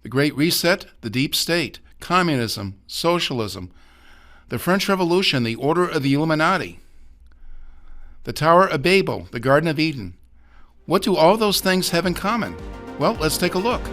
the Great Reset, the Deep State, communism, socialism, the French Revolution, the Order of the Illuminati, the Tower of Babel, the Garden of Eden. What do all those things have in common? Well, let's take a look.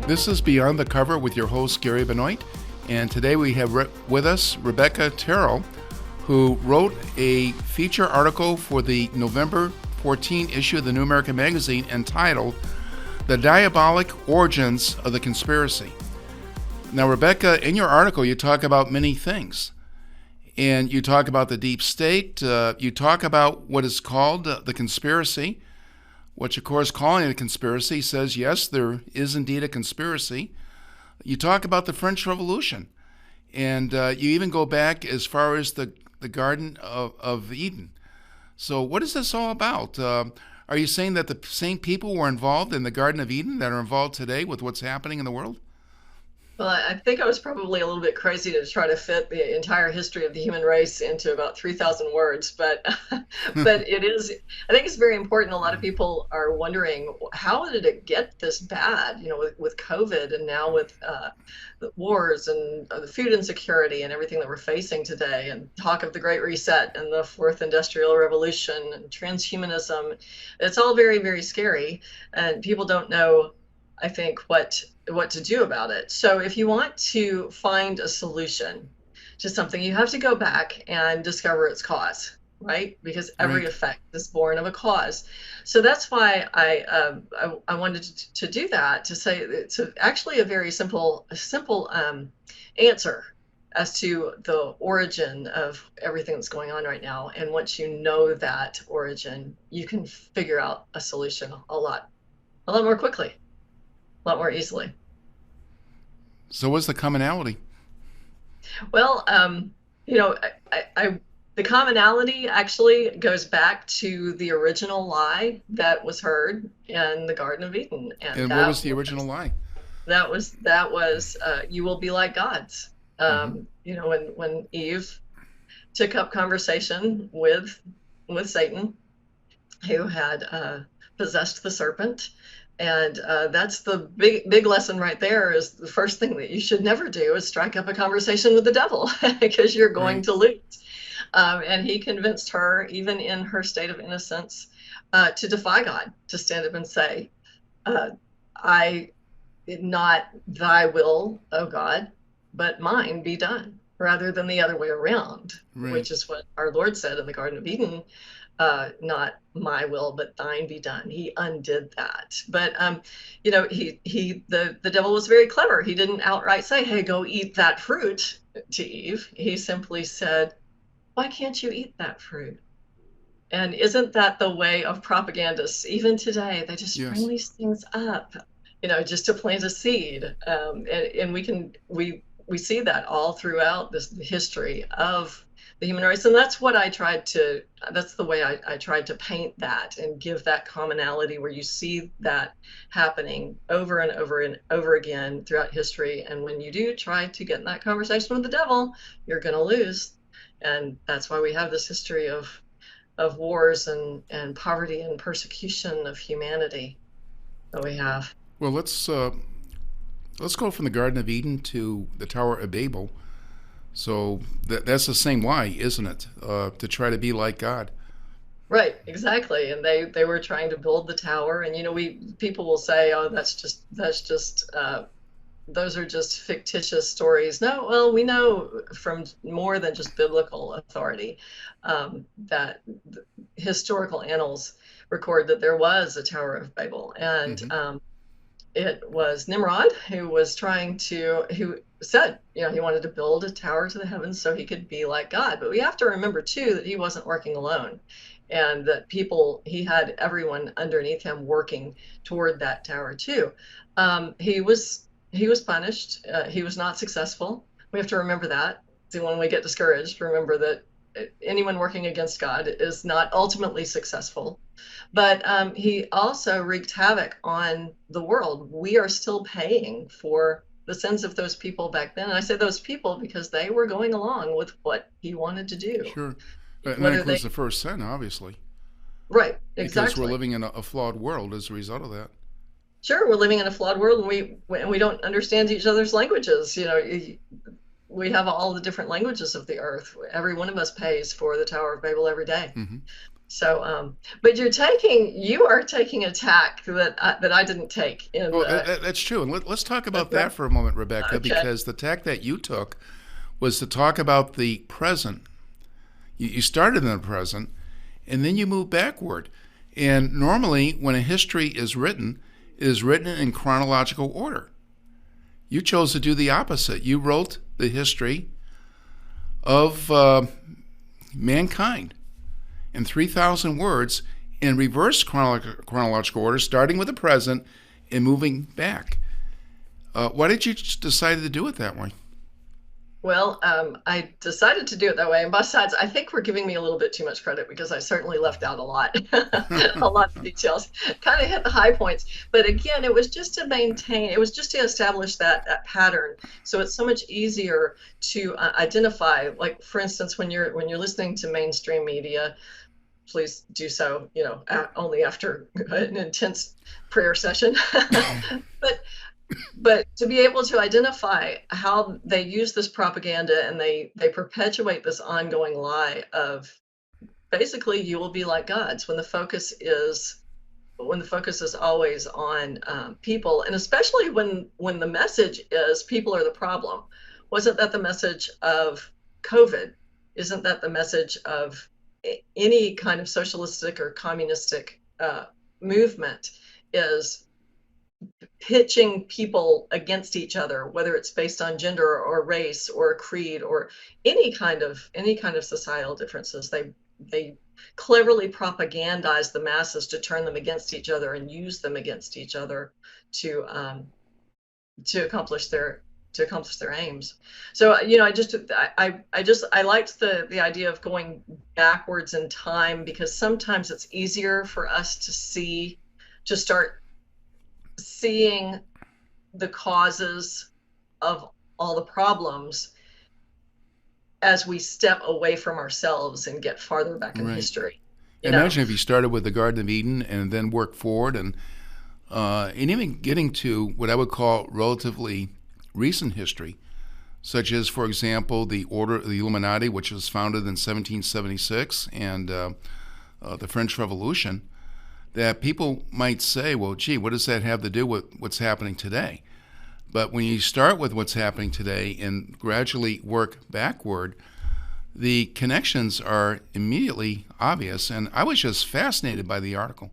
This is Beyond the Cover with your host, Gary Benoit, and today we have with us Rebecca Terrell, who wrote a feature article for the November 14 issue of the New American Magazine entitled The Diabolic Origins of the Conspiracy. Now, Rebecca, in your article, you talk about many things. And you talk about the deep state. You talk about what is called the conspiracy, which, of course, calling it a conspiracy says, yes, there is indeed a conspiracy. You talk about the French Revolution. And you even go back as far as the Garden of Eden. So what is this all about? Are you saying that the same people were involved in the Garden of Eden that are involved today with what's happening in the world? Well, I think I was probably a little bit crazy to try to fit the entire history of the human race into about 3,000 words, but but it is. I think it's very important. A lot of people are wondering, how did it get this bad? You know, with COVID and now with the wars and the food insecurity and everything that we're facing today, and talk of the Great Reset and the Fourth Industrial Revolution and transhumanism. It's all very, very scary, and people don't know, I think, what to do about it. So if you want to find a solution to something, you have to go back and discover its cause, right? Because every effect is born of a cause. So that's why I wanted to do that, to say it's actually a very simple answer as to the origin of everything that's going on right now. And once you know that origin, you can figure out a solution a lot more quickly, a lot more easily. So what's the commonality? Well, the commonality actually goes back to the original lie that was heard in the Garden of Eden. And what was the original lie? That was you will be like gods. You know, when Eve took up conversation with Satan, who had possessed the serpent. And that's the big lesson right there. Is the first thing that you should never do is strike up a conversation with the devil, because you're going to lose. And he convinced her, even in her state of innocence, to defy God, to stand up and say, not thy will, O God, but mine be done, rather than the other way around, which is what our Lord said in the Garden of Eden. Not my will, but thine be done. He undid that. But, the devil was very clever. He didn't outright say, hey, go eat that fruit to Eve. He simply said, why can't you eat that fruit? And isn't that the way of propagandists? Even today, they just bring these things up, just to plant a seed. And we see that all throughout the history of the human race. And that's what that's the way I tried to paint that and give that commonality, where you see that happening over and over and over again throughout history. And when you do try to get in that conversation with the devil, you're going to lose. And that's why we have this history of wars and poverty and persecution of humanity that we have. Well, let's go from the Garden of Eden to the Tower of Babel. So that's the same lie, isn't it? To try to be like God. Right, exactly. And they were trying to build the tower, and people will say, oh, that's just those are just fictitious stories. No, well, we know from more than just biblical authority that historical annals record that there was a Tower of Babel, and it was Nimrod who said, he wanted to build a tower to the heavens so he could be like God. But we have to remember too that he wasn't working alone, and that he had everyone underneath him working toward that tower too. He was punished. He was not successful. We have to remember that. So when we get discouraged, remember that anyone working against God is not ultimately successful. But he also wreaked havoc on the world. We are still paying for the sins of those people back then. And I say those people because they were going along with what he wanted to do. Sure. And that whether includes they, the first sin, obviously, right, because we're exactly. living in a flawed world as a result of that. Sure, we're living in a flawed world, and we don't understand each other's languages. We have all the different languages of the earth. Every one of us pays for the Tower of Babel every day. Hmm. So, but you are taking a tack that I didn't take in. Well, that's true. And let's talk about Okay. that for a moment, Rebecca, Okay. because the tack that you took was to talk about the present. You started in the present, and then you move backward. And normally, when a history is written, it is written in chronological order. You chose to do the opposite. You wrote the history of mankind in 3,000 words in reverse chronological order, starting with the present and moving back. Why did you decide to do it that way? Well, I decided to do it that way. And besides, I think we're giving me a little bit too much credit because I certainly left out a lot, a lot of details, kind of hit the high points. But again, it was just to maintain, it was just to establish that pattern. So it's so much easier to identify, like, for instance, when you're listening to mainstream media, please do so, only after an intense prayer session. but but to be able to identify how they use this propaganda and they perpetuate this ongoing lie of basically you will be like gods when the focus is always on people, and especially when the message is people are the problem. Wasn't that the message of COVID? Isn't that the message of any kind of socialistic or communistic movement? Is pitching people against each other, whether it's based on gender or race or creed or any kind of societal differences. They cleverly propagandize the masses to turn them against each other and use them against each other to to accomplish their to accomplish their aims. So I liked the idea of going backwards in time because sometimes it's easier for us to start seeing the causes of all the problems as we step away from ourselves and get farther back in Right. history. You know, Imagine if you started with the Garden of Eden and then worked forward, and even getting to what I would call relatively recent history, such as, for example, the Order of the Illuminati, which was founded in 1776, and the French Revolution. That people might say, well, gee, what does that have to do with what's happening today? But when you start with what's happening today and gradually work backward, the connections are immediately obvious. And I was just fascinated by the article.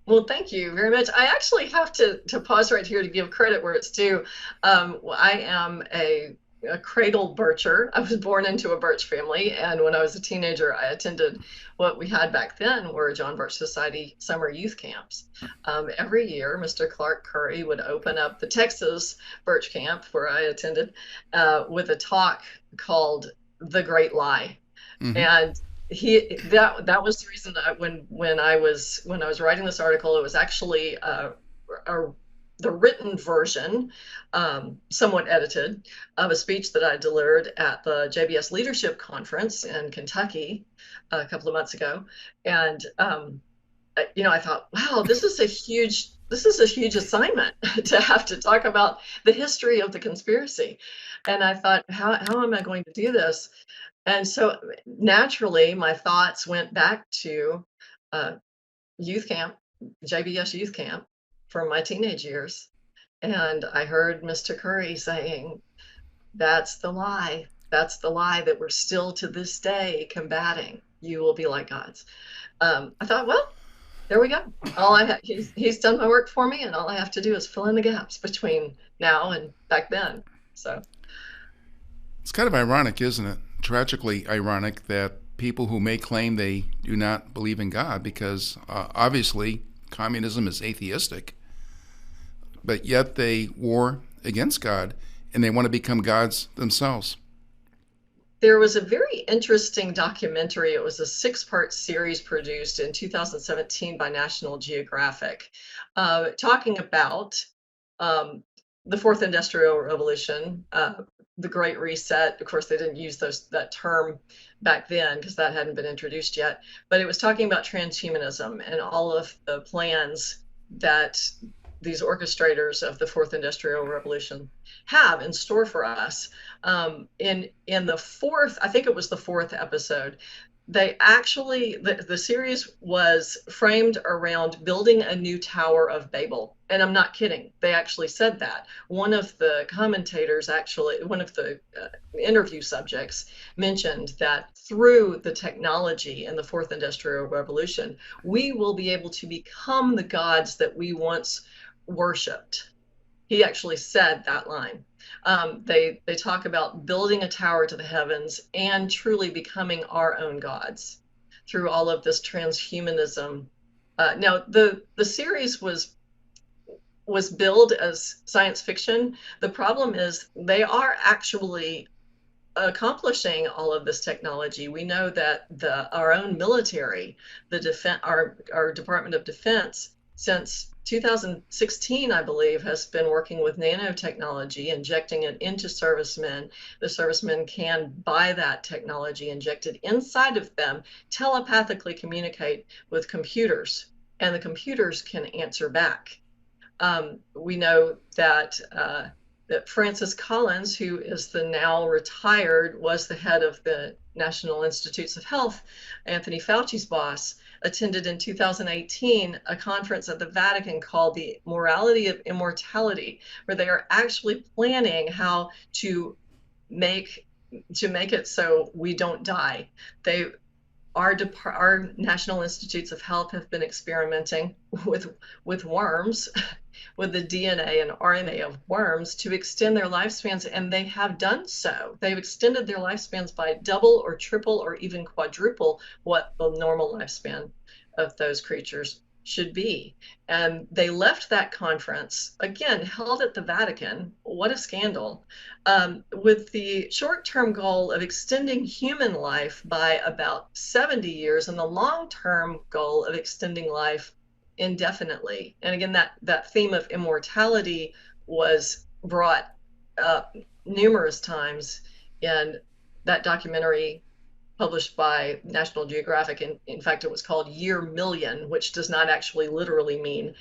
well, thank you very much. I actually have to pause right here to give credit where it's due. I am a cradle bircher. I was born into a birch family, and when I was a teenager, I attended what we had back then were John Birch Society summer youth camps. Every year, Mr. Clark Curry would open up the Texas Birch Camp where I attended with a talk called "The Great Lie," Mm-hmm. and that was the reason that when I was writing this article, it was actually a the written version, somewhat edited, of a speech that I delivered at the JBS Leadership Conference in Kentucky a couple of months ago, and I thought, wow, this is a huge assignment to have to talk about the history of the conspiracy, and I thought, how am I going to do this? And so naturally, my thoughts went back to uh, youth camp, JBS youth camp from my teenage years. And I heard Mr. Curry saying, that's the lie. That's the lie that we're still to this day combating. You will be like gods. I thought, well, there we go. He's done my work for me, and all I have to do is fill in the gaps between now and back then. So, It's kind of ironic, isn't it? Tragically ironic that people who may claim they do not believe in God, because obviously communism is atheistic, but yet they war against God and they want to become gods themselves. there was a very interesting documentary. It was a six-part series produced in 2017 by National Geographic, talking about um, the Fourth Industrial Revolution, the Great Reset. Of course, they didn't use that term back then because that hadn't been introduced yet, but it was talking about transhumanism and all of the plans that these orchestrators of the fourth industrial revolution have in store for us. In the fourth, I think it was the fourth episode, they actually, the series was framed around building a new Tower of Babel. And I'm not kidding. They actually said that. One of the commentators, actually, one of the interview subjects mentioned that through the technology in the fourth industrial revolution, we will be able to become the gods that we once worshipped. He actually said that line. They talk about building a tower to the heavens and truly becoming our own gods through all of this transhumanism. Now, the series was billed as science fiction. The problem is they are actually accomplishing all of this technology. We know that our own military, our Department of Defense, since 2016, I believe, has been working with nanotechnology, injecting it into servicemen. The servicemen can, by that technology injected inside of them, telepathically communicate with computers, and the computers can answer back. We know that Francis Collins, who is the now retired, was the head of the National Institutes of Health, Anthony Fauci's boss, attended in 2018 a conference at the Vatican called the Morality of Immortality, where they are actually planning how to make it so we don't die. Our National Institutes of Health have been experimenting with worms, with the DNA and RNA of worms to extend their lifespans, and they have done so. They've extended their lifespans by double or triple or even quadruple what the normal lifespan of those creatures should be. And they left that conference, again, held at the Vatican, what a scandal, with the short-term goal of extending human life by about 70 years and the long-term goal of extending life indefinitely. And again, that theme of immortality was brought up numerous times in that documentary published by National Geographic. And in fact, it was called Year Million, which does not actually literally mean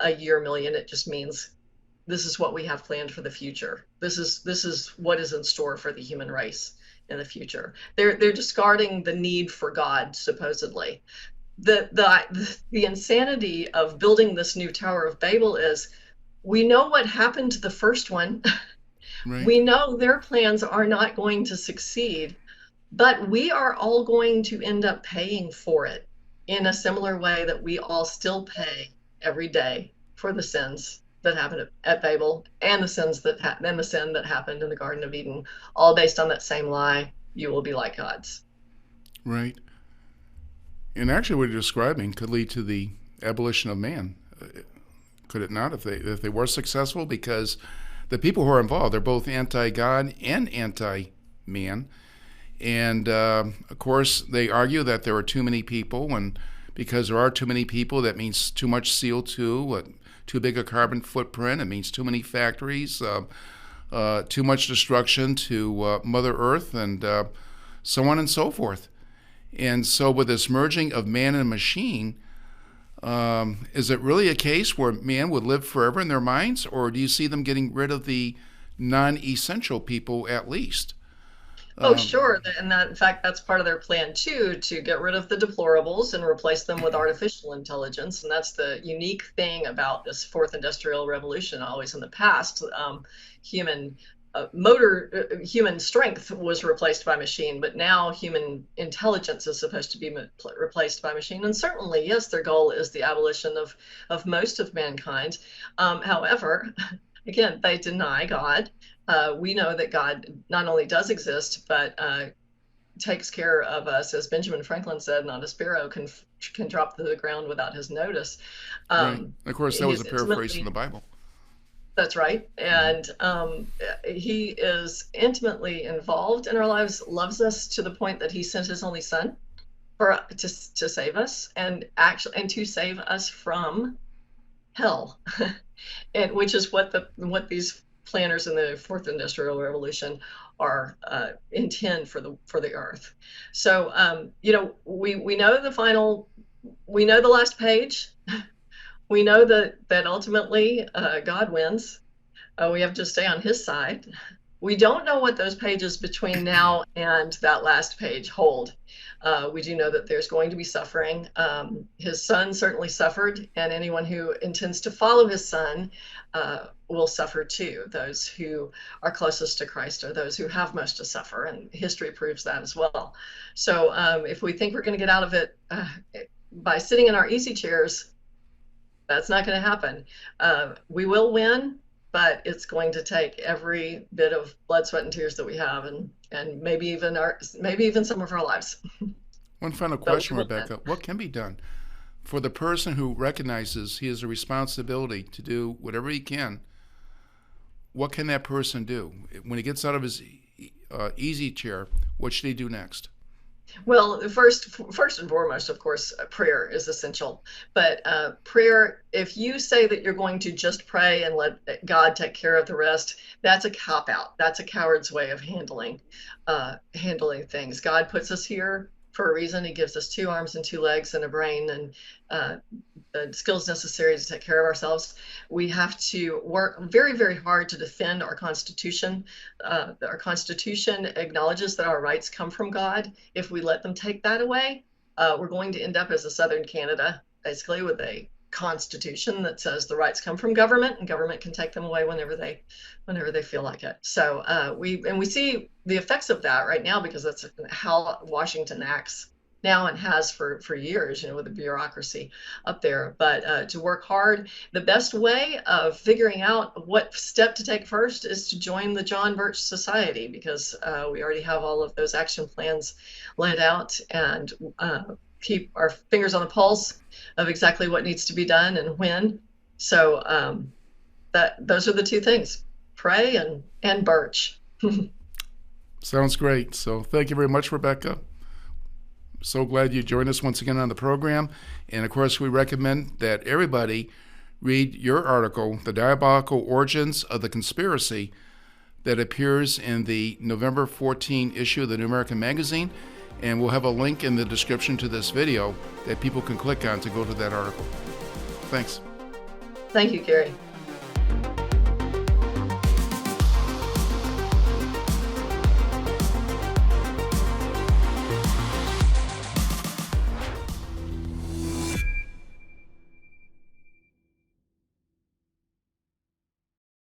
a year million. It just means this is what we have planned for the future. This is what is in store for the human race in the future. They're discarding the need for God, supposedly. The insanity of building this new Tower of Babel is, we know what happened to the first one. Right. We know their plans are not going to succeed, but we are all going to end up paying for it in a similar way that we all still pay every day for the sins that happened at Babel and the sin that happened in the Garden of Eden, all based on that same lie: you will be like gods. Right. And actually, what you're describing could lead to the abolition of man, could it not? If they were successful, because the people who are involved, they're both anti-God and anti-man, and of course they argue that there are too many people, and because there are too many people, that means too much CO2, too big a carbon footprint. It means too many factories, too much destruction to Mother Earth, and so on and so forth. And so with this merging of man and machine, is it really a case where man would live forever in their minds, or do you see them getting rid of the non-essential people at least? Oh, sure. And that, in fact, that's part of their plan too, to get rid of the deplorables and replace them with artificial intelligence. And that's the unique thing about this fourth industrial revolution. Always in the past, human strength was replaced by machine, but now human intelligence is supposed to be replaced by machine. And certainly, yes, their goal is the abolition of most of mankind. However, again, they deny God. We know that God not only does exist, but takes care of us, as Benjamin Franklin said, not a sparrow can drop to the ground without his notice. Right. Of course, that was a paraphrase from the Bible. That's right. And he is intimately involved in our lives, loves us to the point that he sent his only son to save us, and to save us from hell, and which is what these planners in the fourth industrial revolution are intend for the earth. So we know we know the last page. We know that ultimately God wins. We have to stay on his side. We don't know what those pages between now and that last page hold. We do know that there's going to be suffering. His son certainly suffered, and anyone who intends to follow his son will suffer too. Those who are closest to Christ are those who have most to suffer, and history proves that as well. So if we think we're going to get out of it by sitting in our easy chairs, that's not going to happen. We will win, but it's going to take every bit of blood, sweat, and tears that we have, and maybe even some of our lives. One final question, Rebecca. What can be done for the person who recognizes he has a responsibility to do whatever he can? What can that person do? When he gets out of his easy chair, what should he do next? Well, first and foremost, of course, prayer is essential. But prayer, if you say that you're going to just pray and let God take care of the rest, that's a cop-out. That's a coward's way of handling things. God puts us here for a reason. He gives us 2 arms and 2 legs and a brain and the skills necessary to take care of ourselves. We have to work very, very hard to defend our Constitution. Our Constitution acknowledges that our rights come from God. If we let them take that away, we're going to end up as a Southern Canada, basically, with a Constitution that says the rights come from government, and government can take them away whenever they feel like it. So we see the effects of that right now, because that's how Washington acts now and has for years, with the bureaucracy up there. But to work hard, the best way of figuring out what step to take first is to join the John Birch Society, because we already have all of those action plans laid out, and keep our fingers on the pulse of exactly what needs to be done and when. So those are the 2 things: pray and Birch. Sounds great. So thank you very much, Rebecca. So glad you joined us once again on the program. And of course, we recommend that everybody read your article, The Diabolical Origins of the Conspiracy, that appears in the November 14 issue of the New American Magazine. And we'll have a link in the description to this video that people can click on to go to that article. Thanks. Thank you, Gary.